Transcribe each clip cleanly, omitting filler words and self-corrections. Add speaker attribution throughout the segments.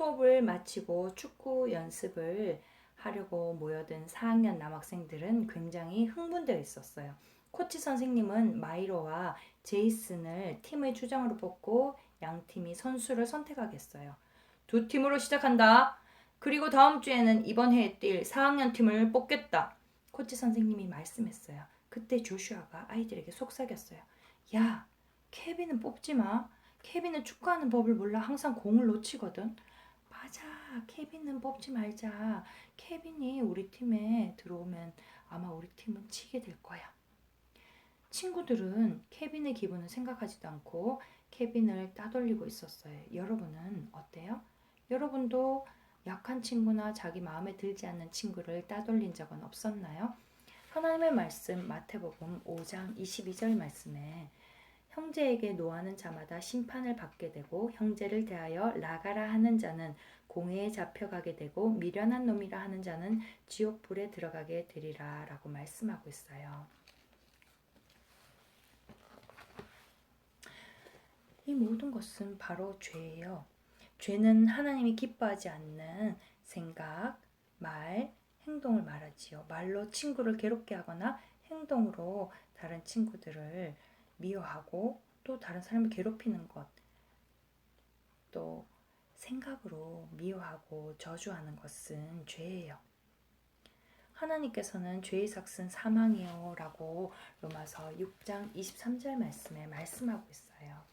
Speaker 1: 수업을 마치고 축구 연습을 하려고 모여든 4학년 남학생들은 굉장히 흥분되어 있었어요. 코치 선생님은 마이로와 제이슨을 팀의 주장으로 뽑고 양 팀이 선수를 선택하겠어요. 두 팀으로 시작한다. 그리고 다음 주에는 이번 해에 뛸 4학년 팀을 뽑겠다. 코치 선생님이 말씀했어요. 그때 조슈아가 아이들에게 속삭였어요. 야, 케빈은 뽑지 마. 케빈은 축구하는 법을 몰라 항상 공을 놓치거든. 맞아. 케빈은 뽑지 말자. 케빈이 우리 팀에 들어오면 아마 우리 팀은 치게 될 거야. 친구들은 케빈의 기분을 생각하지도 않고 케빈을 따돌리고 있었어요. 여러분은 어때요? 여러분도 약한 친구나 자기 마음에 들지 않는 친구를 따돌린 적은 없었나요? 하나님의 말씀 마태복음 5장 22절 말씀에 형제에게 노하는 자마다 심판을 받게 되고 형제를 대하여 나가라 하는 자는 공회에 잡혀가게 되고 미련한 놈이라 하는 자는 지옥불에 들어가게 되리라 라고 말씀하고 있어요. 이 모든 것은 바로 죄예요. 죄는 하나님이 기뻐하지 않는 생각, 말, 행동을 말하지요. 말로 친구를 괴롭게 하거나 행동으로 다른 친구들을 미워하고 또 다른 사람을 괴롭히는 것, 또 생각으로 미워하고 저주하는 것은 죄예요. 하나님께서는 죄의 삭은 사망이요 라고 로마서 6장 23절 말씀에 말씀하고 있어요.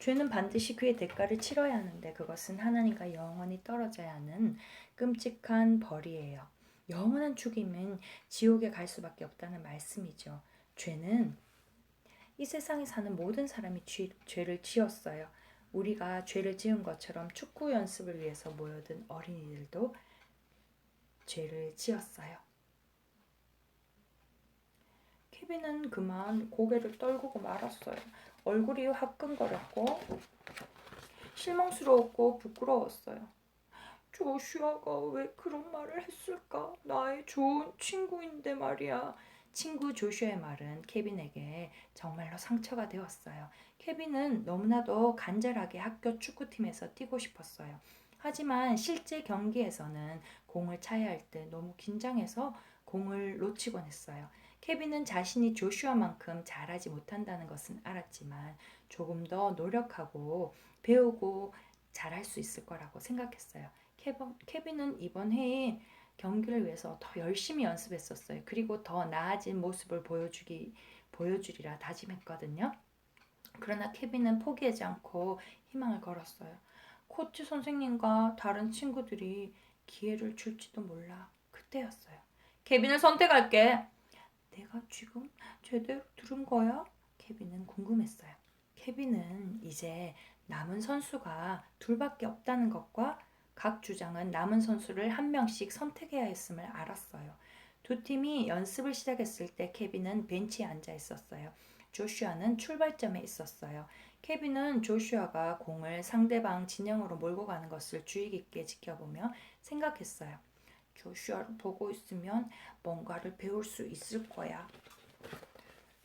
Speaker 1: 죄는 반드시 그의 대가를 치러야 하는데 그것은 하나님과 영원히 떨어져야 하는 끔찍한 벌이에요. 영원한 죽임은 지옥에 갈 수밖에 없다는 말씀이죠. 죄는 이 세상에 사는 모든 사람이 죄를 지었어요. 우리가 죄를 지은 것처럼 축구 연습을 위해서 모여든 어린이들도 죄를 지었어요. 케빈은 그만 고개를 떨구고 말았어요. 얼굴이 화끈거렸고 실망스러웠고 부끄러웠어요. 조슈아가 왜 그런 말을 했을까? 나의 좋은 친구인데 말이야. 친구 조슈아의 말은 케빈에게 정말로 상처가 되었어요. 케빈은 너무나도 간절하게 학교 축구팀에서 뛰고 싶었어요. 하지만 실제 경기에서는 공을 차야 할 때 너무 긴장해서 공을 놓치곤 했어요. 케빈은 자신이 조슈아만큼 잘하지 못한다는 것은 알았지만 조금 더 노력하고 배우고 잘할 수 있을 거라고 생각했어요. 케빈은 이번 해에 경기를 위해서 더 열심히 연습했었어요. 그리고 더 나아진 모습을 보여주리라 다짐했거든요. 그러나 케빈은 포기하지 않고 희망을 걸었어요. 코치 선생님과 다른 친구들이 기회를 줄지도 몰라. 그때였어요. 케빈을 선택할게. 내가 지금 제대로 들은 거야? 케빈은 궁금했어요. 케빈은 이제 남은 선수가 둘밖에 없다는 것과 각 주장은 남은 선수를 한 명씩 선택해야 했음을 알았어요. 두 팀이 연습을 시작했을 때 케빈은 벤치에 앉아 있었어요. 조슈아는 출발점에 있었어요. 케빈은 조슈아가 공을 상대방 진영으로 몰고 가는 것을 주의 깊게 지켜보며 생각했어요. 조슈아를 보고 있으면 뭔가를 배울 수 있을 거야.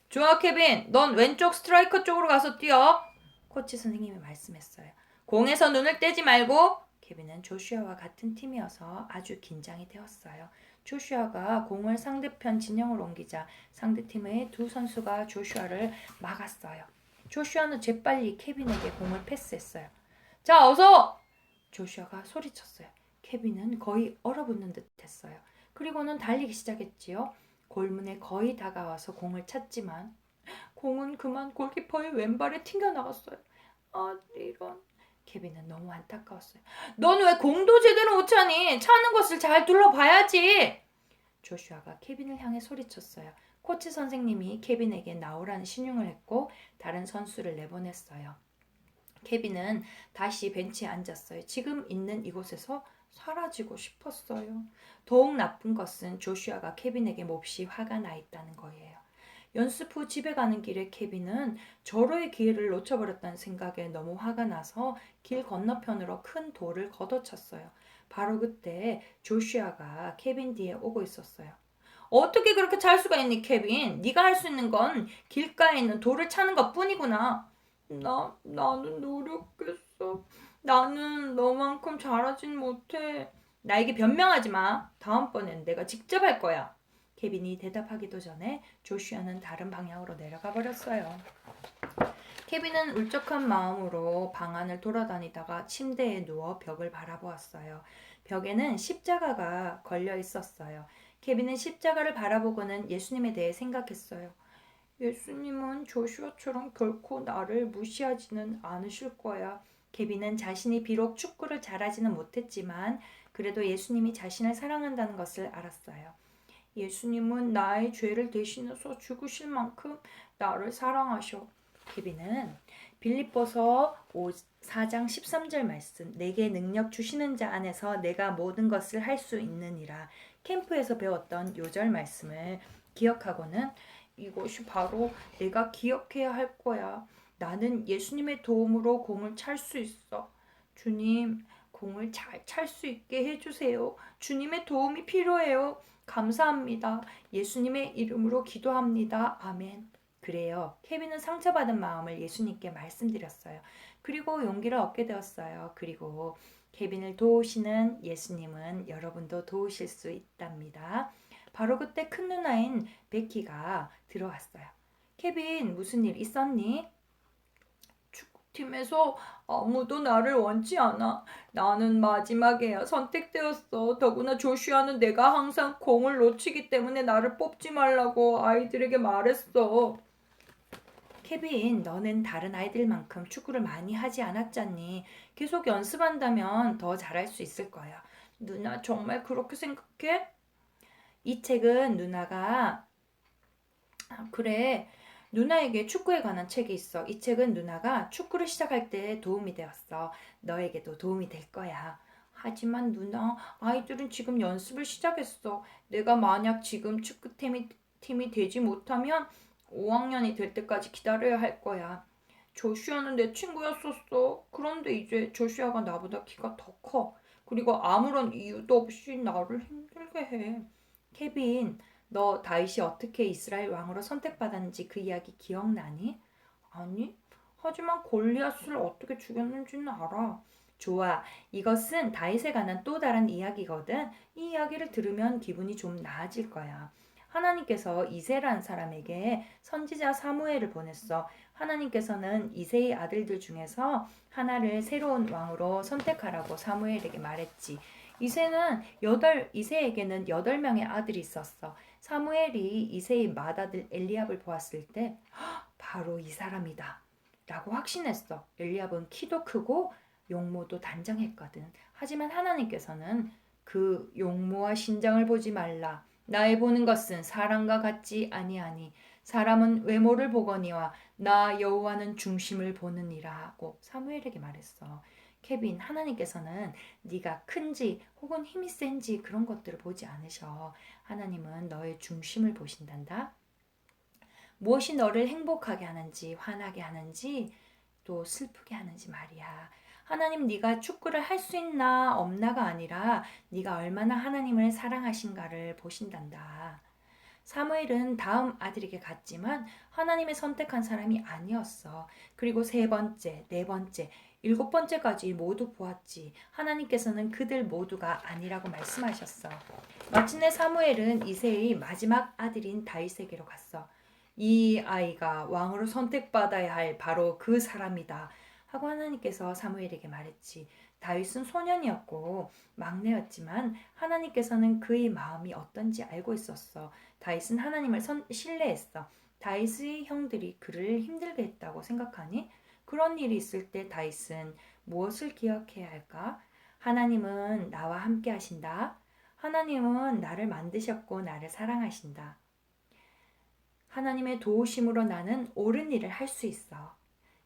Speaker 1: 좋아, 케빈. 넌 왼쪽 스트라이커 쪽으로 가서 뛰어. 코치 선생님이 말씀했어요. 공에서 눈을 떼지 말고. 케빈은 조슈아와 같은 팀이어서 아주 긴장이 되었어요. 조슈아가 공을 상대편 진영으로 옮기자 상대팀의 두 선수가 조슈아를 막았어요. 조슈아는 재빨리 케빈에게 공을 패스했어요. 자, 어서! 조슈아가 소리쳤어요. 케빈은 거의 얼어붙는 듯 했어요. 그리고는 달리기 시작했지요. 골문에 거의 다가와서 공을 찼지만 공은 그만 골키퍼의 왼발에 튕겨나갔어요. 아, 이런. 케빈은 너무 안타까웠어요. 넌 왜 공도 제대로 못 차니? 차는 것을 잘 둘러봐야지. 조슈아가 케빈을 향해 소리쳤어요. 코치 선생님이 케빈에게 나오라는 신용을 했고 다른 선수를 내보냈어요. 케빈은 다시 벤치에 앉았어요. 지금 있는 이곳에서 사라지고 싶었어요. 더욱 나쁜 것은 조슈아가 케빈에게 몹시 화가 나 있다는 거예요. 연습 후 집에 가는 길에 케빈은 절호의 기회를 놓쳐버렸다는 생각에 너무 화가 나서 길 건너편으로 큰 돌을 걷어찼어요. 바로 그때 조슈아가 케빈 뒤에 오고 있었어요. 어떻게 그렇게 찰 수가 있니, 케빈? 네가 할 수 있는 건 길가에 있는 돌을 차는 것뿐이구나. 나는 노력했어. 나는 너만큼 잘하진 못해. 나에게 변명하지 마. 다음번엔 내가 직접 할 거야. 케빈이 대답하기도 전에 조슈아는 다른 방향으로 내려가 버렸어요. 케빈은 울적한 마음으로 방 안을 돌아다니다가 침대에 누워 벽을 바라보았어요. 벽에는 십자가가 걸려 있었어요. 케빈은 십자가를 바라보고는 예수님에 대해 생각했어요. 예수님은 조슈아처럼 결코 나를 무시하지는 않으실 거야. 케빈은 자신이 비록 축구를 잘하지는 못했지만 그래도 예수님이 자신을 사랑한다는 것을 알았어요. 예수님은 나의 죄를 대신해서 죽으실 만큼 나를 사랑하셔. 케빈은 빌립보서 4장 13절 말씀, 내게 능력 주시는 자 안에서 내가 모든 것을 할 수 있느니라. 캠프에서 배웠던 요절 말씀을 기억하고는 이것이 바로 내가 기억해야 할 거야. 나는 예수님의 도움으로 공을 찰 수 있어. 주님, 공을 잘 찰 수 있게 해주세요. 주님의 도움이 필요해요. 감사합니다. 예수님의 이름으로 기도합니다. 아멘. 그래요. 케빈은 상처받은 마음을 예수님께 말씀드렸어요. 그리고 용기를 얻게 되었어요. 그리고 케빈을 도우시는 예수님은 여러분도 도우실 수 있답니다. 바로 그때 큰 누나인 베키가 들어왔어요. 케빈, 무슨 일 있었니? 축구팀에서 아무도 나를 원치 않아. 나는 마지막에야 선택되었어. 더구나 조슈아는 내가 항상 공을 놓치기 때문에 나를 뽑지 말라고 아이들에게 말했어. 케빈, 너는 다른 아이들만큼 축구를 많이 하지 않았잖니. 계속 연습한다면 더 잘할 수 있을 거야. 누나 정말 그렇게 생각해? 이 책은 누나가 그래. 누나에게 축구에 관한 책이 있어. 이 책은 누나가 축구를 시작할 때 도움이 되었어. 너에게도 도움이 될 거야. 하지만 누나, 아이들은 지금 연습을 시작했어. 내가 만약 지금 축구팀이 되지 못하면 5학년이 될 때까지 기다려야 할 거야. 조슈아는 내 친구였었어. 그런데 이제 조슈아가 나보다 키가 더 커. 그리고 아무런 이유도 없이 나를 힘들게 해. 케빈, 너 다윗이 어떻게 이스라엘 왕으로 선택받았는지 그 이야기 기억나니? 아니, 하지만 골리앗을 어떻게 죽였는지는 알아. 좋아. 이것은 다윗에 관한 또 다른 이야기거든. 이 이야기를 들으면 기분이 좀 나아질 거야. 하나님께서 이새라는 사람에게 선지자 사무엘을 보냈어. 하나님께서는 이새의 아들들 중에서 하나를 새로운 왕으로 선택하라고 사무엘에게 말했지. 이새에게는 8명의 아들이 있었어. 사무엘이 이새의 맏아들 엘리압을 보았을 때 바로 이 사람이다 라고 확신했어. 엘리압은 키도 크고 용모도 단정했거든. 하지만 하나님께서는 그 용모와 신장을 보지 말라. 나의 보는 것은 사람과 같지 아니하니 사람은 외모를 보거니와 나 여호와는 중심을 보느니라 하고 사무엘에게 말했어. 케빈, 하나님께서는 네가 큰지 혹은 힘이 센지 그런 것들을 보지 않으셔. 하나님은 너의 중심을 보신단다. 무엇이 너를 행복하게 하는지, 화나게 하는지, 또 슬프게 하는지 말이야. 하나님 네가 축구를 할 수 있나 없나가 아니라 네가 얼마나 하나님을 사랑하신가를 보신단다. 사무엘은 다음 아들에게 갔지만 하나님의 선택한 사람이 아니었어. 그리고 세 번째, 네 번째, 일곱 번째까지 모두 보았지. 하나님께서는 그들 모두가 아니라고 말씀하셨어. 마침내 사무엘은 이새의 마지막 아들인 다윗에게로 갔어. 이 아이가 왕으로 선택받아야 할 바로 그 사람이다. 하고 하나님께서 사무엘에게 말했지. 다윗은 소년이었고 막내였지만 하나님께서는 그의 마음이 어떤지 알고 있었어. 다윗은 하나님을 신뢰했어. 다윗의 형들이 그를 힘들게 했다고 생각하니? 그런 일이 있을 때 다윗은 무엇을 기억해야 할까? 하나님은 나와 함께 하신다. 하나님은 나를 만드셨고 나를 사랑하신다. 하나님의 도우심으로 나는 옳은 일을 할 수 있어.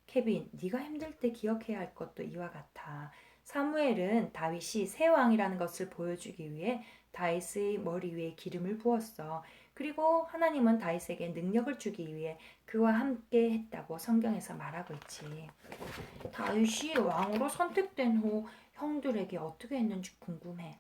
Speaker 1: 케빈, 네가 힘들 때 기억해야 할 것도 이와 같아. 사무엘은 다윗이 새 왕이라는 것을 보여주기 위해 다윗의 머리 위에 기름을 부었어. 그리고 하나님은 다윗에게 능력을 주기 위해 그와 함께 했다고 성경에서 말하고 있지. 다윗이 왕으로 선택된 후 형들에게 어떻게 했는지 궁금해.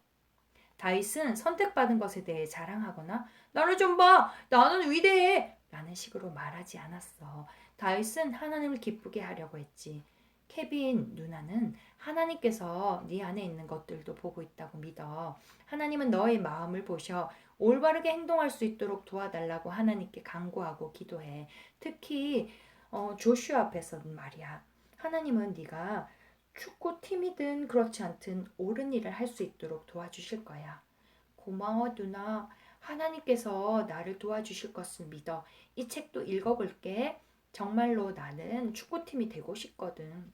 Speaker 1: 다윗은 선택받은 것에 대해 자랑하거나 나를 좀 봐! 나는 위대해! 라는 식으로 말하지 않았어. 다윗은 하나님을 기쁘게 하려고 했지. 케빈, 누나는 하나님께서 네 안에 있는 것들도 보고 있다고 믿어. 하나님은 너의 마음을 보셔 올바르게 행동할 수 있도록 도와달라고 하나님께 간구하고 기도해. 특히 조슈아 앞에서는 말이야. 하나님은 네가 축구팀이든 그렇지 않든 옳은 일을 할 수 있도록 도와주실 거야. 고마워 누나. 하나님께서 나를 도와주실 것을 믿어. 이 책도 읽어볼게. 정말로 나는 축구팀이 되고 싶거든.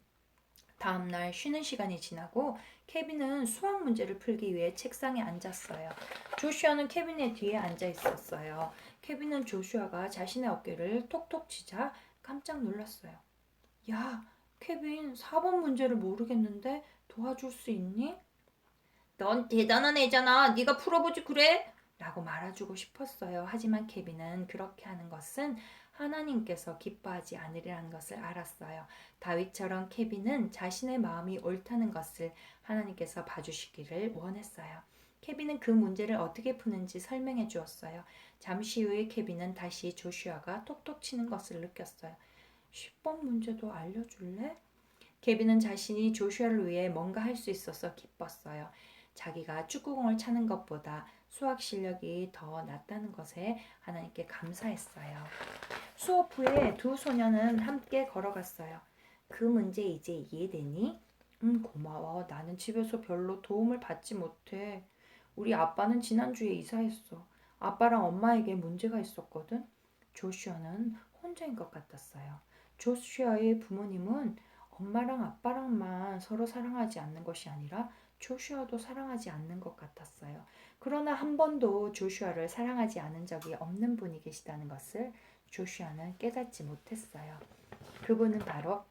Speaker 1: 다음날 쉬는 시간이 지나고 케빈은 수학 문제를 풀기 위해 책상에 앉았어요. 조슈아는 케빈의 뒤에 앉아 있었어요. 케빈은 조슈아가 자신의 어깨를 톡톡 치자 깜짝 놀랐어요. 야, 케빈 4번 문제를 모르겠는데 도와줄 수 있니? 넌 대단한 애잖아. 네가 풀어보지 그래? 라고 말해주고 싶었어요. 하지만 케빈은 그렇게 하는 것은 하나님께서 기뻐하지 않으리라는 것을 알았어요. 다윗처럼 케빈은 자신의 마음이 옳다는 것을 하나님께서 봐주시기를 원했어요. 케빈은 그 문제를 어떻게 푸는지 설명해 주었어요. 잠시 후에 케빈은 다시 조슈아가 톡톡 치는 것을 느꼈어요. 10번 문제도 알려줄래? 케빈은 자신이 조슈아를 위해 뭔가 할 수 있어서 기뻤어요. 자기가 축구공을 차는 것보다 수학 실력이 더 낫다는 것에 하나님께 감사했어요. 수업 후에 두 소녀는 함께 걸어갔어요. 그 문제 이제 이해되니? 고마워. 나는 집에서 별로 도움을 받지 못해. 우리 아빠는 지난주에 이사했어. 아빠랑 엄마에게 문제가 있었거든. 조슈아는 혼자인 것 같았어요. 조슈아의 부모님은 엄마랑 아빠랑만 서로 사랑하지 않는 것이 아니라 조슈아도 사랑하지 않는 것 같았어요. 그러나 한 번도 조슈아를 사랑하지 않은 적이 없는 분이 계시다는 것을 조슈아는 깨닫지 못했어요. 그분은 바로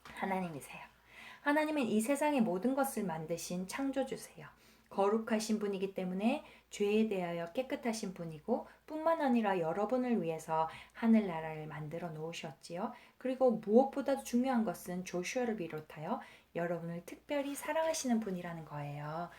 Speaker 1: 하나님이세요. 하나님은 이 세상의 모든 것을 만드신 창조주세요. 거룩하신 분이기 때문에 죄에 대하여 깨끗하신 분이고 뿐만 아니라 여러분을 위해서 하늘나라를 만들어 놓으셨지요. 그리고 무엇보다도 중요한 것은 조슈아를 비롯하여 여러분을 특별히 사랑하시는 분이라는 거예요.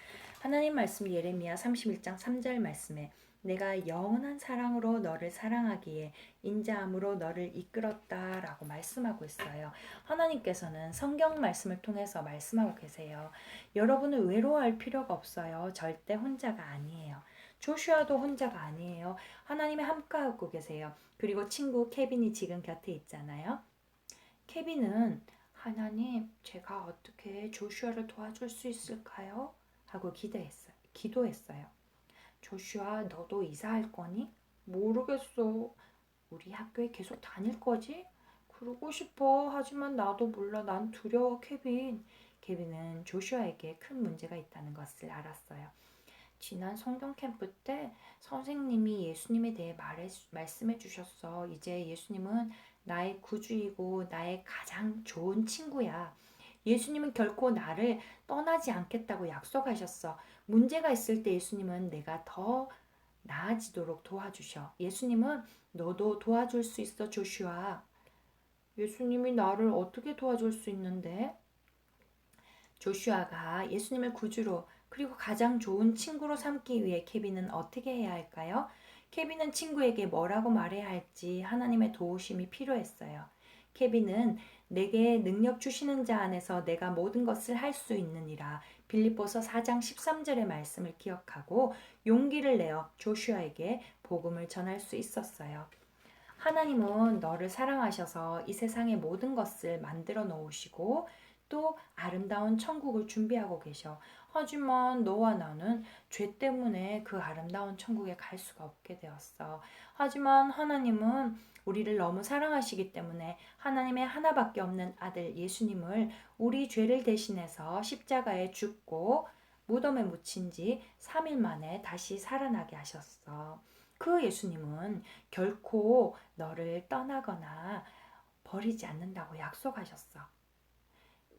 Speaker 1: 하나님 말씀 예레미야 31장 3절 말씀에 내가 영원한 사랑으로 너를 사랑하기에 인자함으로 너를 이끌었다라고 말씀하고 있어요. 하나님께서는 성경 말씀을 통해서 말씀하고 계세요. 여러분은 외로워할 필요가 없어요. 절대 혼자가 아니에요. 조슈아도 혼자가 아니에요. 하나님이 함께하고 계세요. 그리고 친구 케빈이 지금 곁에 있잖아요. 케빈은 하나님, 제가 어떻게 조슈아를 도와줄 수 있을까요? 하고 기도했어요. 조슈아, 너도 이사할 거니? 모르겠어. 우리 학교에 계속 다닐 거지? 그러고 싶어. 하지만 나도 몰라. 난 두려워, 케빈. 케빈은 조슈아에게 큰 문제가 있다는 것을 알았어요. 지난 성경 캠프 때 선생님이 예수님에 대해 말씀해 주셨어. 이제 예수님은 나의 구주이고 나의 가장 좋은 친구야. 예수님은 결코 나를 떠나지 않겠다고 약속하셨어. 문제가 있을 때 예수님은 내가 더 나아지도록 도와주셔. 예수님은 너도 도와줄 수 있어, 조슈아. 예수님이 나를 어떻게 도와줄 수 있는데? 조슈아가 예수님을 구주로 그리고 가장 좋은 친구로 삼기 위해 케빈은 어떻게 해야 할까요? 케빈은 친구에게 뭐라고 말해야 할지 하나님의 도우심이 필요했어요. 케빈은 내게 능력 주시는 자 안에서 내가 모든 것을 할 수 있느니라. 빌립보서 4장 13절의 말씀을 기억하고 용기를 내어 조슈아에게 복음을 전할 수 있었어요. 하나님은 너를 사랑하셔서 이 세상의 모든 것을 만들어 놓으시고 또 아름다운 천국을 준비하고 계셔. 하지만 너와 나는 죄 때문에 그 아름다운 천국에 갈 수가 없게 되었어. 하지만 하나님은 우리를 너무 사랑하시기 때문에 하나님의 하나밖에 없는 아들 예수님을 우리 죄를 대신해서 십자가에 죽고 무덤에 묻힌 지 3일 만에 다시 살아나게 하셨어. 그 예수님은 결코 너를 떠나거나 버리지 않는다고 약속하셨어.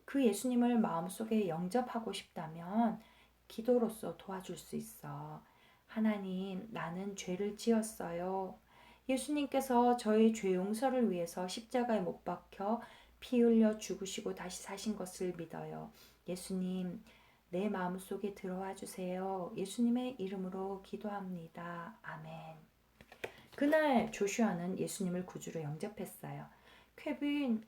Speaker 1: 그 예수님을 마음속에 영접하고 싶다면 기도로서 도와줄 수 있어. 하나님, 나는 죄를 지었어요. 예수님께서 저의 죄 용서를 위해서 십자가에 못 박혀 피 흘려 죽으시고 다시 사신 것을 믿어요. 예수님, 내 마음속에 들어와 주세요. 예수님의 이름으로 기도합니다. 아멘. 그날 조슈아는 예수님을 구주로 영접했어요. 케빈,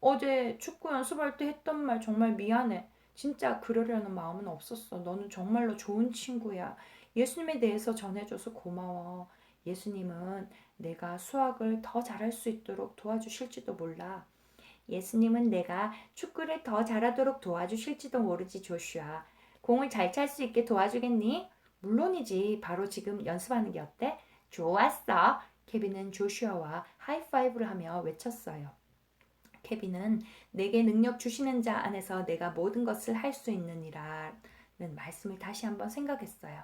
Speaker 1: 어제 축구 연습할 때 했던 말 정말 미안해. 진짜 그러려는 마음은 없었어. 너는 정말로 좋은 친구야. 예수님에 대해서 전해줘서 고마워. 예수님은 내가 수학을 더 잘할 수 있도록 도와주실지도 몰라. 예수님은 내가 축구를 더 잘하도록 도와주실지도 모르지, 조슈아. 공을 잘 찰 수 있게 도와주겠니? 물론이지. 바로 지금 연습하는 게 어때? 좋았어. 케빈은 조슈아와 하이파이브를 하며 외쳤어요. 케빈은 내게 능력 주시는 자 안에서 내가 모든 것을 할 수 있느니라는 말씀을 다시 한번 생각했어요.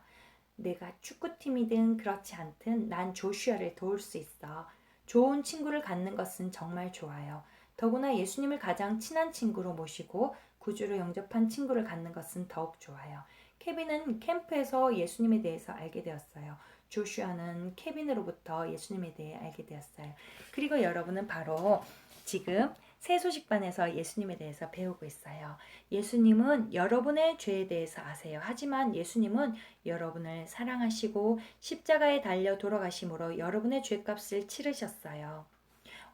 Speaker 1: 내가 축구팀이든 그렇지 않든 난 조슈아를 도울 수 있어. 좋은 친구를 갖는 것은 정말 좋아요. 더구나 예수님을 가장 친한 친구로 모시고 구주로 영접한 친구를 갖는 것은 더욱 좋아요. 케빈은 캠프에서 예수님에 대해서 알게 되었어요. 조슈아는 케빈으로부터 예수님에 대해 알게 되었어요. 그리고 여러분은 바로 지금 새 소식반에서 예수님에 대해서 배우고 있어요. 예수님은 여러분의 죄에 대해서 아세요. 하지만 예수님은 여러분을 사랑하시고 십자가에 달려 돌아가심으로 여러분의 죄값을 치르셨어요.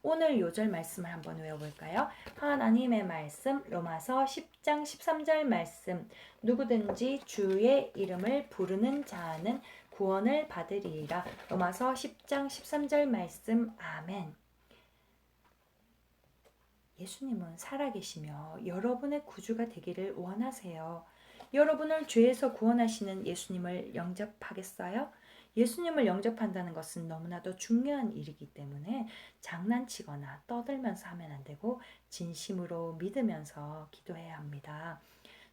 Speaker 1: 오늘 요절 말씀을 한번 외워볼까요? 하나님의 말씀 로마서 10장 13절 말씀 누구든지 주의 이름을 부르는 자는 구원을 받으리라. 로마서 10장 13절 말씀 아멘. 예수님은 살아계시며 여러분의 구주가 되기를 원하세요. 여러분을 죄에서 구원하시는 예수님을 영접하겠어요? 예수님을 영접한다는 것은 너무나도 중요한 일이기 때문에 장난치거나 떠들면서 하면 안 되고 진심으로 믿으면서 기도해야 합니다.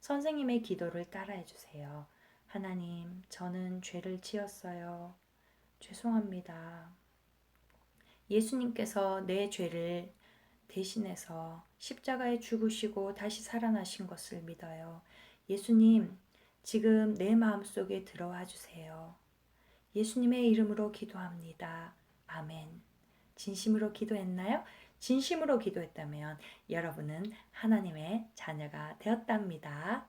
Speaker 1: 선생님의 기도를 따라해 주세요. 하나님, 저는 죄를 지었어요. 죄송합니다. 예수님께서 내 죄를 대신해서 십자가에 죽으시고 다시 살아나신 것을 믿어요. 예수님, 지금 내 마음속에 들어와 주세요. 예수님의 이름으로 기도합니다. 아멘. 진심으로 기도했나요? 진심으로 기도했다면 여러분은 하나님의 자녀가 되었답니다.